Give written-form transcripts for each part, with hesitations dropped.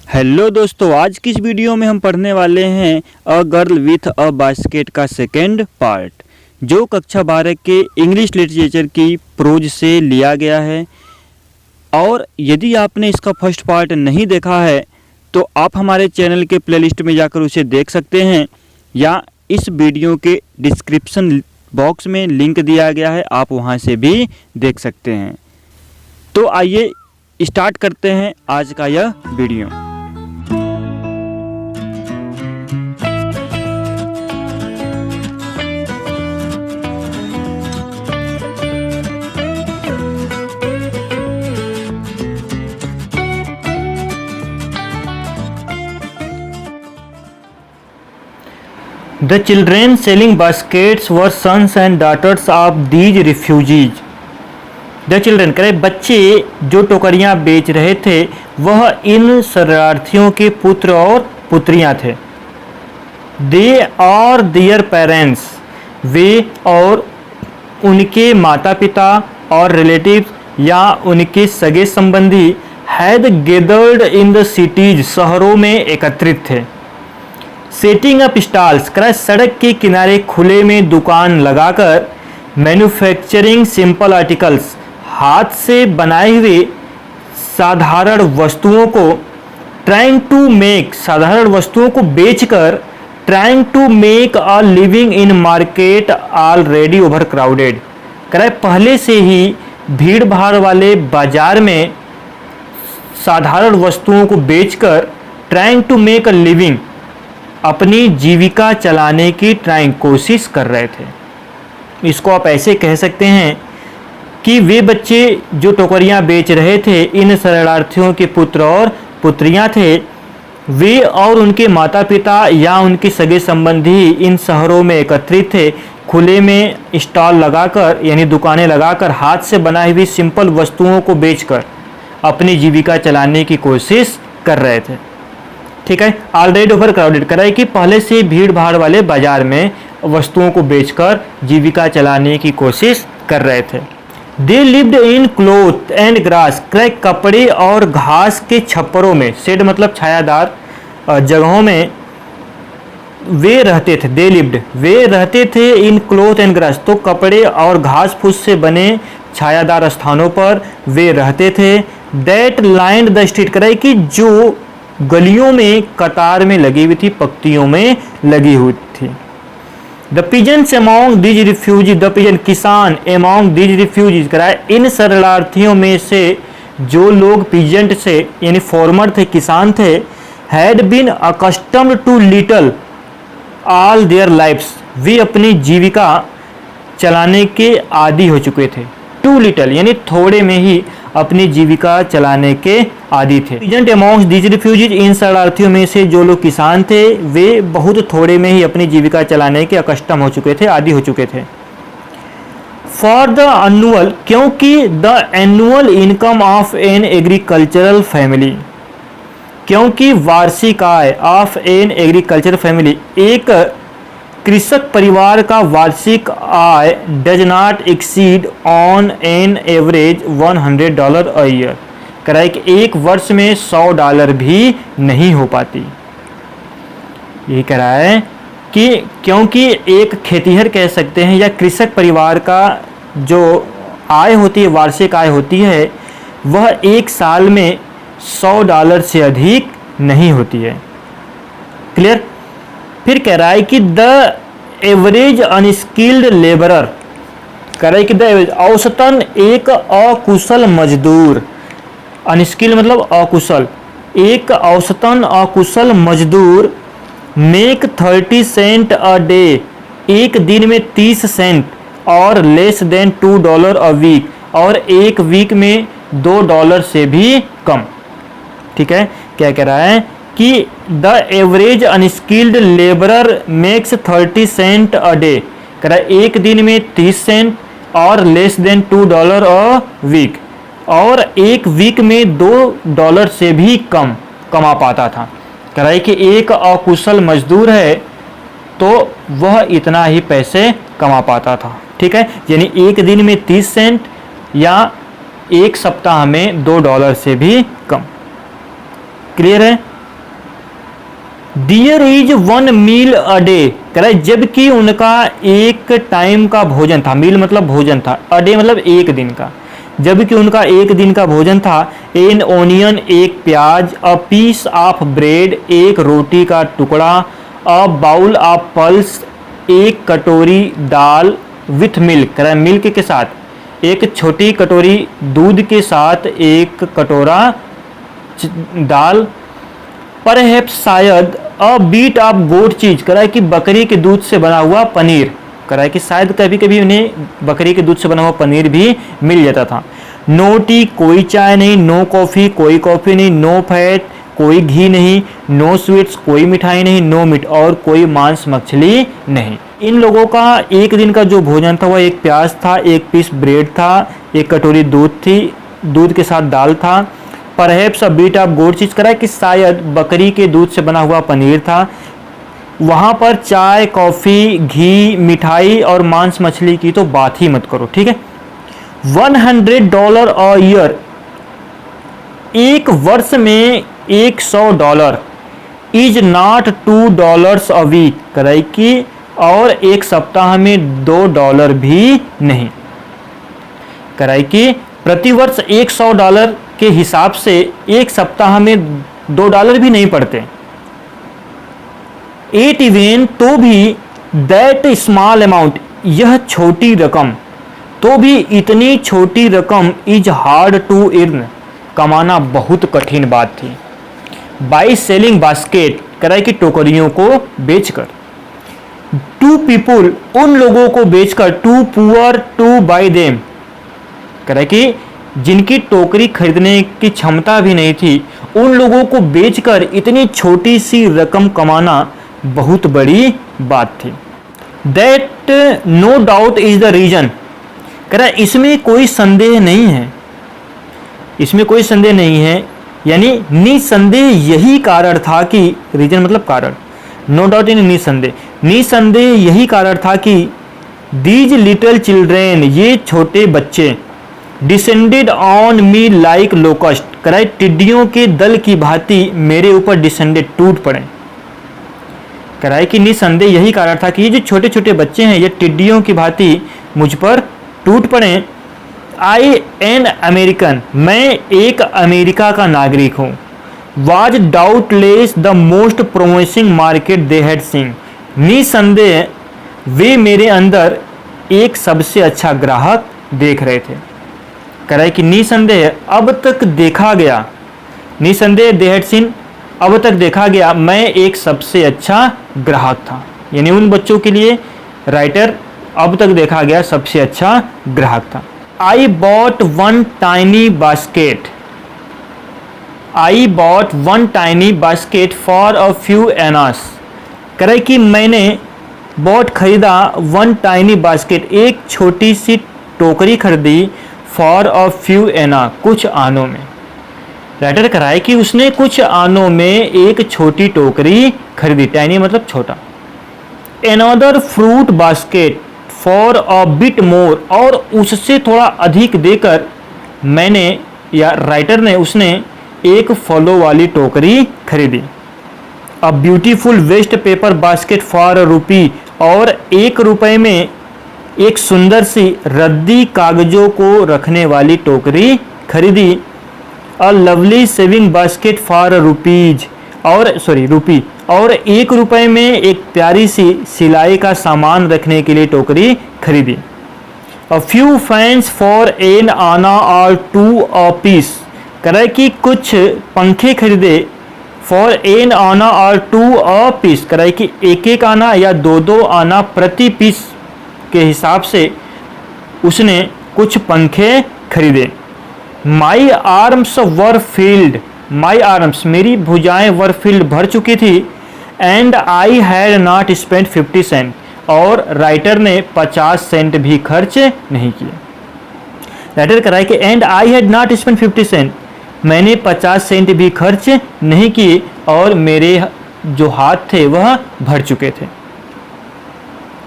Hello दोस्तों, आज की इस वीडियो में हम पढ़ने वाले हैं a girl with a basket का सेकेंड पार्ट, जो कक्षा 12 के इंग्लिश लिटरेचर की प्रोज से लिया गया है। और यदि आपने इसका फर्स्ट पार्ट नहीं देखा है तो आप हमारे चैनल के प्लेलिस्ट में जाकर उसे देख सकते हैं, या इस वीडियो के डिस्क्रिप्शन बॉक्स में लिंक दिया गया है, आप वहां से भी देख सकते हैं। तो आइए स्टार्ट करते हैं आज का यह video. The children selling baskets were sons and daughters of these refugees. The children कह रहे बच्चे जो टोकरियां बेच रहे थे वह इन शरणार्थियों के पुत्र और पुत्रियां थे। They are their parents, वे और उनके माता पिता और रिलेटिव्स या उनके सगे संबंधी had gathered in the cities, शहरों में एकत्रित थे। सेटिंग अप स्टॉल्स क्रय सड़क के किनारे खुले में दुकान लगाकर, मैन्युफैक्चरिंग सिंपल आर्टिकल्स हाथ से बनाए हुए साधारण वस्तुओं को, ट्राइंग टू मेक साधारण वस्तुओं को बेचकर, trying to make a living in market already over crowded क्रय पहले से ही भीड़ भाड़ वाले बाजार में साधारण वस्तुओं को बेचकर, trying to make a living अपनी जीविका चलाने की कोशिश कर रहे थे। इसको आप ऐसे कह सकते हैं कि वे बच्चे जो टोकरियां बेच रहे थे इन शरणार्थियों के पुत्र और पुत्रियां थे। वे और उनके माता पिता या उनके सगे संबंधी इन शहरों में एकत्रित थे, खुले में स्टॉल लगाकर यानी दुकानें लगाकर हाथ से बनाई हुई सिंपल वस्तुओं को बेचकर अपनी जीविका चलाने की कोशिश कर रहे थे। ठीक है, ऑलरेडी ओवर क्राउडेड कराए कि पहले से भीड़ भाड़ वाले बाजार में वस्तुओं को बेचकर जीविका चलाने की कोशिश कर रहे थे। They lived in cloth and grass क्रय कपड़े और घास के छप्परों में, शेड मतलब छायादार जगहों में वे रहते थे। दे लिव्ड वे रहते थे इन क्लोथ एंड ग्रास, तो कपड़े और घास फूस से बने छायादार स्थानों पर वे रहते थे। दैट लाइंड द स्ट्रीट कराए कि जो गलियों में कतार में लगी हुई थी, पंक्तियों में लगी हुई थी। The pigeons among these refugee, the pigeon किसान अमॉन्ग दीज रिफ्यूजीज कराए इन शरणार्थियों में से जो लोग पिजेंट से यानी फॉर्मर थे, किसान थे, had been accustomed to little all their lives वे अपनी जीविका चलाने के आदी हो चुके थे। टू लिटल यानी थोड़े में ही अपनी जीविका चलाने के आदी थे। Peasant amongst these refugees in शरणार्थियों में से जो लोग किसान थे वे बहुत थोड़े में ही अपनी जीविका चलाने के अकस्टम हो चुके थे, आदी हो चुके थे। फॉर द एनुअल क्योंकि the annual income of an agricultural family क्योंकि वार्षिक आय ऑफ एन एग्रीकल्चरल फैमिली एक कृषक परिवार का वार्षिक आय does not exceed on an average $100 a year कराए कि एक वर्ष में $100 भी नहीं हो पाती। ये कराए कि क्योंकि एक खेतीहर कह सकते हैं या कृषक परिवार का जो आय होती है, वार्षिक आय होती है, वह एक साल में $100 से अधिक नहीं होती है। क्लियर। फिर कह रहा है कि द एवरेज अनस्किल्ड लेबरर कह रहा है कि द एवरेज औसतन एक अकुशल मजदूर, अनस्किल्ड मतलब अकुशल, एक औसतन अकुशल मजदूर मेक 30 सेंट अ डे एक दिन में 30 सेंट और लेस देन $2 अ वीक और एक वीक में $2 से भी कम। ठीक है, क्या कह रहा है कि the average unskilled labourer makes 30 sent a day कह रहा है एक दिन में 30 सेंट और लेस देन $2 अ वीक और एक वीक में $2 से भी कम कमा पाता था। कह रहा है कि एक अकुशल मजदूर है तो वह इतना ही पैसे कमा पाता था। ठीक है, यानी एक दिन में 30 सेंट या एक सप्ताह में $2 से भी कम। क्लियर है। Dear is 1 meal a day, correct, जबकि उनका एक टाइम का भोजन था, मील मतलब भोजन था, अ डे मतलब एक दिन का, जबकि उनका एक दिन का भोजन था। एन ओनियन एक प्याज, अ पीस ऑफ ब्रेड एक रोटी का टुकड़ा, अ बाउल ऑफ पल्स एक कटोरी दाल विथ मिल्क, करेक्ट, मिल्क के साथ, एक छोटी कटोरी दूध के साथ एक कटोरा दाल, परहैप्स शायद अ बीट ऑफ गोट चीज, करा कि बकरी के दूध से बना हुआ पनीर, करा कि शायद कभी कभी उन्हें बकरी के दूध से बना हुआ पनीर भी मिल जाता था। नो टी कोई चाय नहीं, नो कॉफ़ी कोई कॉफ़ी नहीं, नो फैट कोई घी नहीं, नो स्वीट्स कोई मिठाई नहीं, नो मीट और कोई मांस मछली नहीं। इन लोगों का एक दिन का जो भोजन था वह एक प्याज था, एक पीस ब्रेड था, एक कटोरी दूध थी, दूध के साथ दाल था, perhaps a bit of goat cheese, करा कि शायद बकरी के दूध से बना हुआ पनीर था। वहाँ पर चाय कॉफ़ी घी मिठाई और मांस मछली की तो बात ही मत करो, ठीक है। $100 अ ईयर, एक वर्ष में $100 इज नॉट $2 अ वीक, कराई कि और एक सप्ताह में $2 भी नहीं, कराई कि प्रतिवर्ष $100 के हिसाब से एक सप्ताह में $2 भी नहीं पड़ते। 8 इवेन तो भी दैट स्मॉल अमाउंट, यह छोटी रकम, तो भी इतनी छोटी रकम इज हार्ड टू अर्न, कमाना बहुत कठिन बात थी। बाई सेलिंग बास्केट, कराई की टोकरियों को बेचकर, टू पीपुल उन लोगों को बेचकर, too poor to buy them, कराई की जिनकी टोकरी खरीदने की क्षमता भी नहीं थी, उन लोगों को बेचकर इतनी छोटी सी रकम कमाना बहुत बड़ी बात थी। That no doubt is the reason, कह रहा इसमें कोई संदेह नहीं है, इसमें कोई संदेह नहीं है, यानी निसंदेह यही कारण था कि, रीजन मतलब कारण, नो डाउट यानी निसंदेह, निसंदेह यही कारण था कि दीज लिटिल चिल्ड्रेन, ये छोटे बच्चे, descended on me like locust, कराए टिड्डियों के दल की भांति मेरे ऊपर डिसेंडेड टूट पड़े, कराए कि निसंदेह यही कारण था कि ये जो छोटे छोटे बच्चे हैं ये टिड्डियों की भांति मुझ पर टूट पड़े। आई एन अमेरिकन, मैं एक अमेरिका का नागरिक हूँ। Was doubtless the most promising market they had seen, निसंदेह वे मेरे अंदर एक सबसे अच्छा ग्राहक देख रहे थे, कराए कि निसंदेह अब तक देखा गया, निसंदेह दे हैड सीन अब तक देखा गया मैं एक सबसे अच्छा ग्राहक था, यानी उन बच्चों के लिए राइटर अब तक देखा गया सबसे अच्छा ग्राहक था। I bought one tiny basket, I bought one tiny basket for a few annas, करे कि मैंने बॉट खरीदा, वन टाइनी बास्केट एक छोटी सी टोकरी खरीदी, फॉर अ फ्यू एना कुछ आनों में, राइटर कराए कि उसने कुछ आनों में एक छोटी टोकरी खरीदी, टाइनी मतलब छोटा। Another fruit basket for a bit more, और उससे थोड़ा अधिक देकर मैंने या राइटर ने उसने एक फलों वाली टोकरी खरीदी। A beautiful waste paper basket for ₹1, और ₹1 में एक सुंदर सी रद्दी कागजों को रखने वाली टोकरी खरीदी। A lovely saving basket for ₹1, और ₹1, और ₹1 में एक प्यारी सी सिलाई का सामान रखने के लिए टोकरी खरीदी। A few fans for an anna और 2 अ पीस, करे कि कुछ पंखे खरीदे, फॉर एन आना और 2 अ पीस, करे कि एक एक आना या दो दो आना प्रति पीस के हिसाब से उसने कुछ पंखे खरीदे। My arms were filled, my arms मेरी भुजाएं वर फील्ड भर चुकी थी, and I had not spent 50 cents, और राइटर ने 50 सेंट भी खर्च नहीं किए। राइटर कराए कि and I had not spent 50 cents, मैंने 50 सेंट भी खर्च नहीं किए और मेरे जो हाथ थे वह भर चुके थे।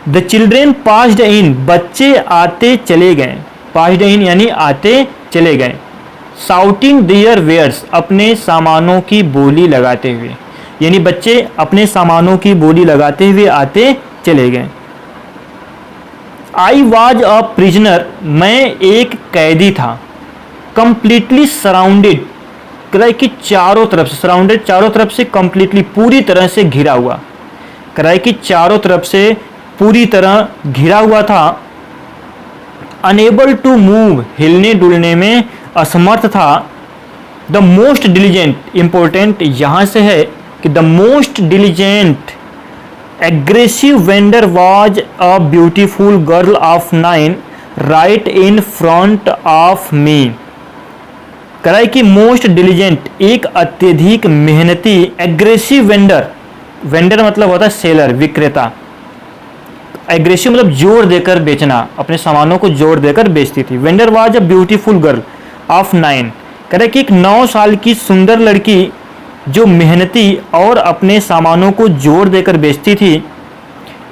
द चिल्ड्रेन पास्ड इन, बच्चे आते चले गए, पास्ड इन यानी आते चले गए। साउटिंग दियर वेयर्स, अपने सामानों की बोली लगाते हुए, यानी बच्चे अपने सामानों की बोली लगाते हुए आते चले गए। आई वॉज अ प्रिजनर, मैं एक कैदी था। कंप्लीटली सराउंडेड, कराए कि चारों तरफ से, सराउंडेड चारों तरफ से, कंप्लीटली पूरी तरह से घिरा हुआ, कराए कि चारों तरफ से पूरी तरह घिरा हुआ था। अनेबल टू मूव, हिलने डुलने में असमर्थ था। द मोस्ट डिलीजेंट, इंपॉर्टेंट यहां से है कि the most diligent aggressive vendor was a beautiful girl of 9 right in front of me. कराए कि मोस्ट डिलीजेंट, एक अत्यधिक मेहनती, एग्रेसिव वेंडर, वेंडर मतलब होता है सेलर, विक्रेता। एग्रेसिव मतलब जोर देकर बेचना, अपने सामानों को जोर देकर बेचती थी। Vendor was a beautiful girl of 9, कह रहे कि एक 9 साल की सुंदर लड़की जो मेहनती और अपने सामानों को जोर देकर बेचती थी।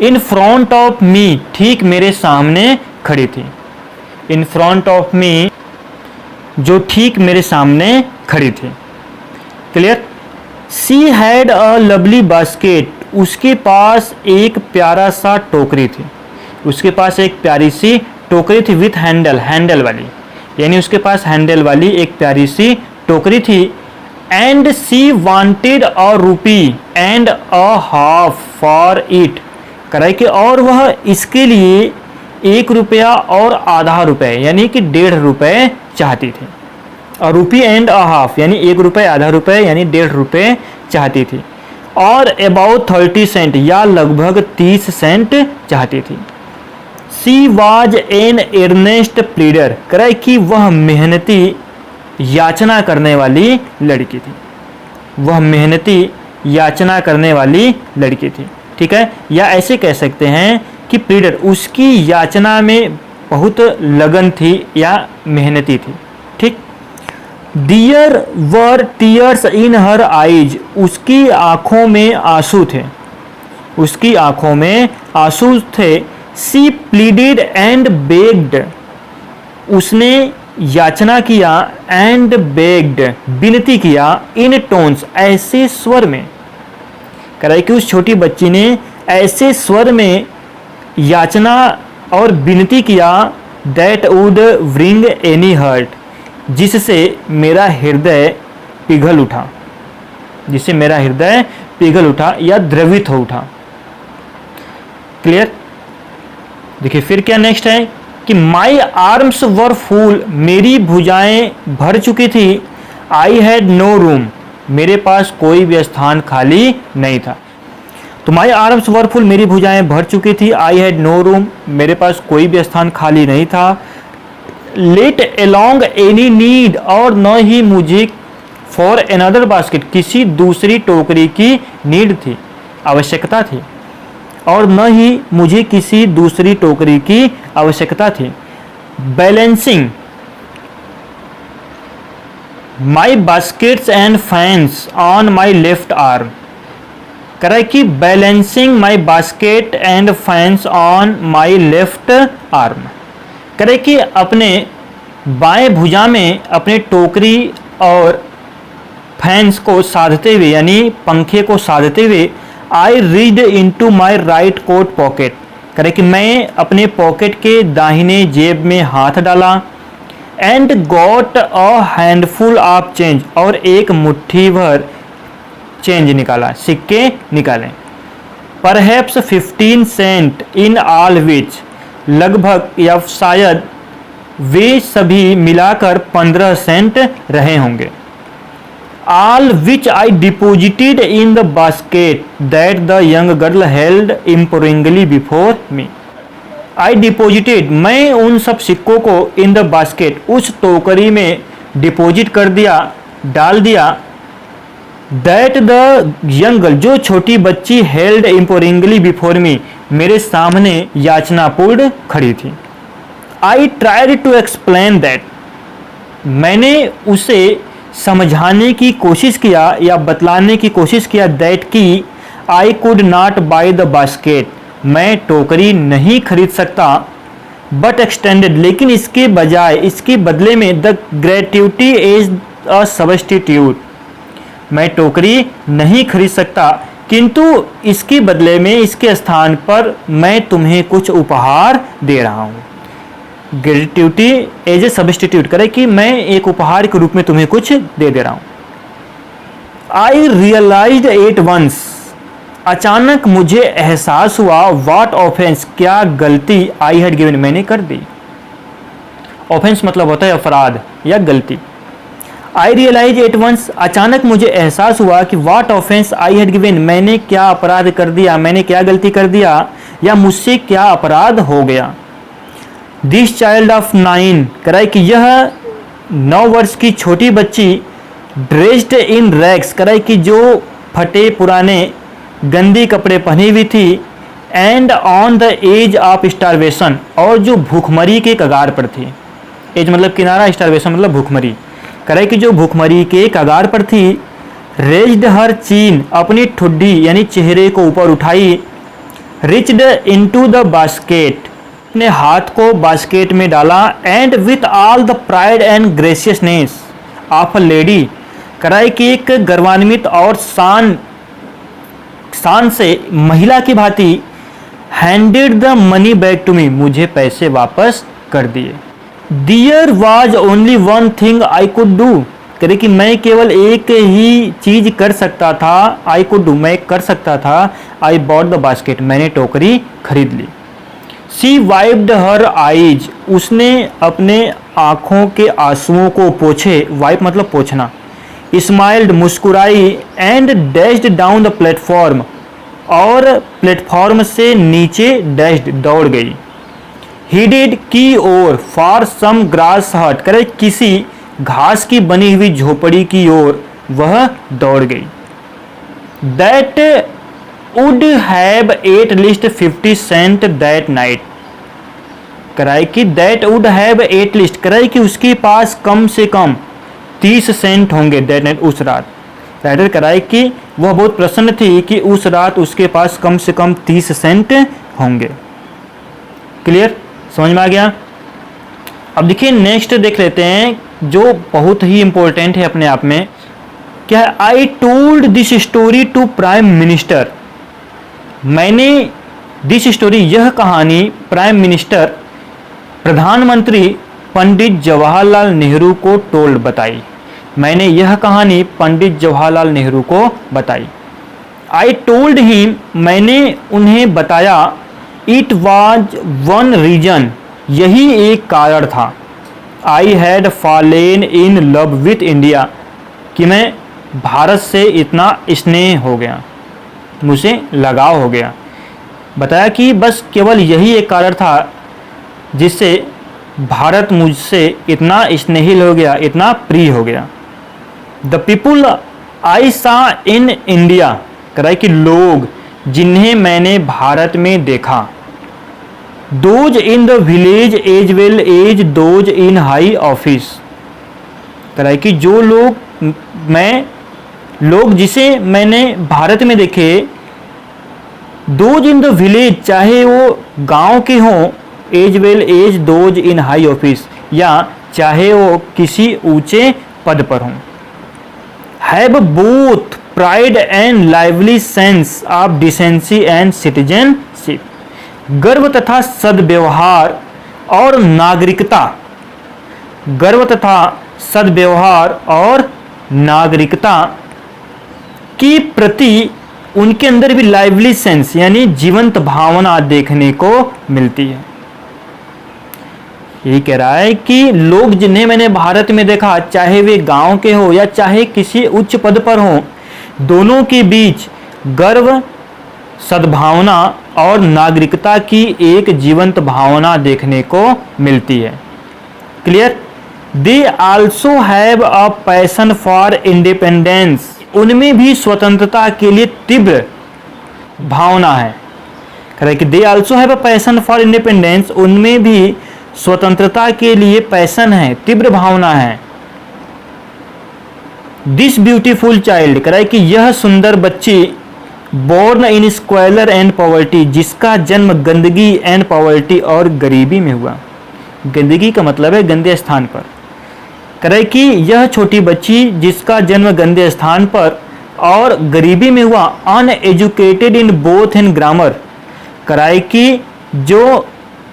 इन फ्रंट ऑफ मी, ठीक मेरे सामने खड़ी थी। इन फ्रंट ऑफ मी, जो ठीक मेरे सामने खड़ी थी। Clear. She had a lovely basket, उसके पास एक प्यारा सा टोकरी थी। उसके पास एक प्यारी सी टोकरी थी विथ हैंडल, हैंडल वाली, यानी उसके पास हैंडल वाली एक प्यारी सी टोकरी थी। And C wanted a rupee and a half for it, कराए कि और वह इसके लिए 1 रुपया और आधा रुपये यानी कि 1.5 रुपये चाहती थी। और रूपी एंड अ हाफ यानी 1 रुपये आधा रुपये यानी 1.5 रुपये चाहती थी। और अबाउट 30 सेंट या लगभग 30 सेंट चाहती थी। She was an earnest pleader, कराए कि वह मेहनती याचना करने वाली लड़की थी। वह मेहनती याचना करने वाली लड़की थी, ठीक है। या ऐसे कह सकते हैं कि प्लीडर, उसकी याचना में बहुत लगन थी या मेहनती थी, ठीक। There were tears in her eyes, उसकी आंखों में आंसू थे, उसकी आंखों में आंसू थे। सी प्लीडेड एंड बेग्ड, उसने याचना किया, एंड बेग्ड विनती किया, इन टोन्स ऐसे स्वर में, कह रहा है कि उस छोटी बच्ची ने ऐसे स्वर में याचना और विनती किया, that would wring any heart, जिससे मेरा हृदय पिघल उठा, जिससे मेरा हृदय पिघल उठा या द्रवित हो उठा। क्लियर। देखिए फिर क्या नेक्स्ट है कि माई आर्म्स वर फुल, मेरी भुजाएं भर चुकी थी। आई हैड नो रूम, मेरे पास कोई भी स्थान खाली नहीं था। तो माई आर्म्स वर फुल, मेरी भुजाएं भर चुकी थी। आई हैड नो रूम, मेरे पास कोई भी स्थान खाली नहीं था। लेट अलोंग एनी नीड, और न ही मुझे फॉर अनदर बास्केट, किसी दूसरी टोकरी की नीड थी, आवश्यकता थी, और न ही मुझे किसी दूसरी टोकरी की आवश्यकता थी। Balancing my baskets and fans on my left arm, करे कि balancing my basket and fans on my left arm, करे कि अपने बाएं भुजा में अपने टोकरी और फैंस को साधते हुए यानी पंखे को साधते हुए, I reached into my right coat pocket, करे कि मैं अपने पॉकेट के दाहिने जेब में हाथ डाला। And got a handful of change, और एक मुट्ठी भर चेंज निकाला, सिक्के निकाले। Perhaps 15 cents in all which, लगभग या शायद वे सभी मिलाकर 15 सेंट रहे होंगे। All which I deposited in the basket that the young girl held imploringly before me. I deposited, मैं उन सब सिक्कों को इन द बास्केट, उस टोकरी में डिपोजिट कर दिया, डाल दिया। दैट द यंग गर्ल, जो छोटी बच्ची हेल्ड इम्पोरिंगली बिफोर मी, मेरे सामने याचनापूर्ण खड़ी थी। I tried to explain that, मैंने उसे समझाने की कोशिश किया या बतलाने की कोशिश किया, दैट की I could not by the basket, मैं टोकरी नहीं खरीद सकता। बट एक्सटेंडेड, लेकिन इसके बजाय, इसके बदले में द ग्रेट्यूटी इज अ सब्स्टिट्यूट, मैं टोकरी नहीं खरीद सकता, किंतु इसके बदले में इसके स्थान पर मैं तुम्हें कुछ उपहार दे रहा हूँ। ग्रेट्युटी एज ए सब्स्टिट्यूट करे कि मैं एक उपहार के रूप में तुम्हें कुछ दे रहा हूँ। आई रियलाइज्ड एट वंस, अचानक मुझे एहसास हुआ, व्हाट ऑफेंस, क्या गलती, आई हैड गिवन, मैंने कर दी। ऑफेंस मतलब होता है अपराध या गलती। आई रियलाइज एट वंस, अचानक मुझे एहसास हुआ कि what offence I had given, मैंने क्या अपराध कर दिया, मैंने क्या गलती कर दिया या मुझसे क्या अपराध हो गया। दिस चाइल्ड ऑफ 9, कराए कि यह 9 वर्ष की छोटी बच्ची, ड्रेस्ड इन रैग्स, कराए कि जो फटे पुराने गंदी कपड़े पहनी हुई थी, and on the edge of starvation, और जो भूखमरी के कगार पर थी। एज मतलब किनारा, स्टारवेशन मतलब भूखमरी, करे कि जो भूखमरी के कगार पर थी। रेज्ड हर चीन, अपनी ठुड्डी यानी चेहरे को ऊपर उठाई। रिच्ड इनटू द बास्केट, अपने हाथ को बास्केट में डाला। And with all the pride and graciousness of a lady, कराए कि एक गर्वान्वित और शान से महिला की भांति, handed the money back to me, मुझे पैसे वापस कर दिए। There was only one thing I could do, करे कि मैं केवल एक ही चीज कर सकता था। I could do, मैं कर सकता था। I bought the basket, मैंने टोकरी खरीद ली। She wiped her eyes, उसने अपने आँखों के आंसुओं को पोंछे, वाइप मतलब पोंछना। Smiled, मुस्कुराई। And dashed down the platform, और प्लेटफॉर्म से नीचे डैश्ड दौड़ गई। Headed की ओर, फॉर सम ग्रास हट, करे किसी घास की बनी हुई झोपड़ी की ओर वह दौड़ गई। That would have at least 50 cent that night, कराए कि that would have at least, कराए कि उसके पास कम से कम 30 सेंट होंगे that night, उस रात। राइटर कराए कि वह बहुत प्रसन्न थी कि उस रात उसके पास कम से कम 30 सेंट होंगे। क्लियर, समझ में आ गया। अब देखिए नेक्स्ट देख लेते हैं जो बहुत ही इंपॉर्टेंट है अपने आप में। क्या है? I told this story to prime minister, मैंने दिस स्टोरी, यह कहानी प्राइम मिनिस्टर, प्रधानमंत्री पंडित जवाहरलाल नेहरू को टोल्ड, बताई। मैंने यह कहानी पंडित जवाहरलाल नेहरू को बताई। आई टोल्ड हिम, मैंने उन्हें बताया। इट वॉज वन रीजन, यही एक कारण था। I had fallen in love with India, कि मैं भारत से इतना स्नेह हो गया, मुझे लगाव हो गया। बताया कि बस केवल यही एक कारण था जिससे भारत मुझसे इतना स्नेहिल हो गया, इतना प्रिय हो गया। द पीपुल आई सा इन इंडिया, कराए कि लोग जिन्हें मैंने भारत में देखा। Those in the village as well as those in high office, कराए कि जो लोग जिसे मैंने भारत में देखे। दोज इन द विलेज, चाहे वो गांव के हों, as well as those in high office, या चाहे वो किसी ऊंचे पद पर हों। Have both pride and lively sense of decency and citizenship, गर्व तथा सद्व्यवहार और नागरिकता, गर्व तथा सद्व्यवहार और नागरिकता की प्रति उनके अंदर भी लाइवली सेंस यानी जीवंत भावना देखने को मिलती है। ये कह रहा है कि लोग जिन्हें मैंने भारत में देखा, चाहे वे गांव के हो या चाहे किसी उच्च पद पर हो, दोनों के बीच गर्व, सद्भावना और नागरिकता की एक जीवंत भावना देखने को मिलती है। Clear. They also have a passion for independence, उनमें भी स्वतंत्रता के लिए तीव्र भावना है। कह रहे कि they also have a passion for independence, उनमें भी स्वतंत्रता के लिए पैशन है, तीव्र भावना है। दिस ब्यूटीफुल चाइल्ड, कह रहा है कि यह सुंदर बच्ची, बोर्न इन स्क्वेलर एंड पॉवर्टी, जिसका जन्म गंदगी एंड पॉवर्टी और गरीबी में हुआ। गंदगी का मतलब है गंदे स्थान पर, करे कि यह छोटी बच्ची जिसका जन्म गंदे स्थान पर और गरीबी में हुआ, uneducated in both in grammar, कराए कि जो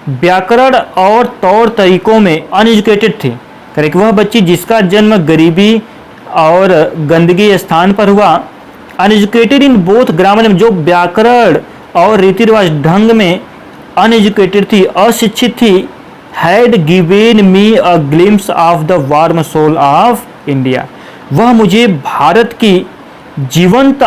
व्याकरण और तौर तरीकों में अनएजुकेटेड थी, करे कि वह बच्ची जिसका जन्म गरीबी और गंदगी स्थान पर हुआ, अनएजुकेटेड इन बोथ ग्रामर में जो व्याकरण और रीति रिवाज ढंग में अनएजुकेटेड थी, अशिक्षित थी, had given me a glimpse of the warm soul of India, वह मुझे भारत की जीवंत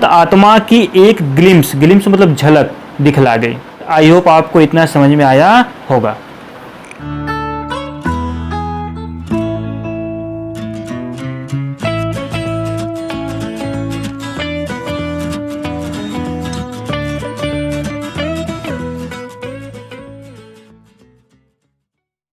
आत्मा की एक ग्लिम्स मतलब झलक दिखला गई। आई होप आपको इतना समझ में आया होगा।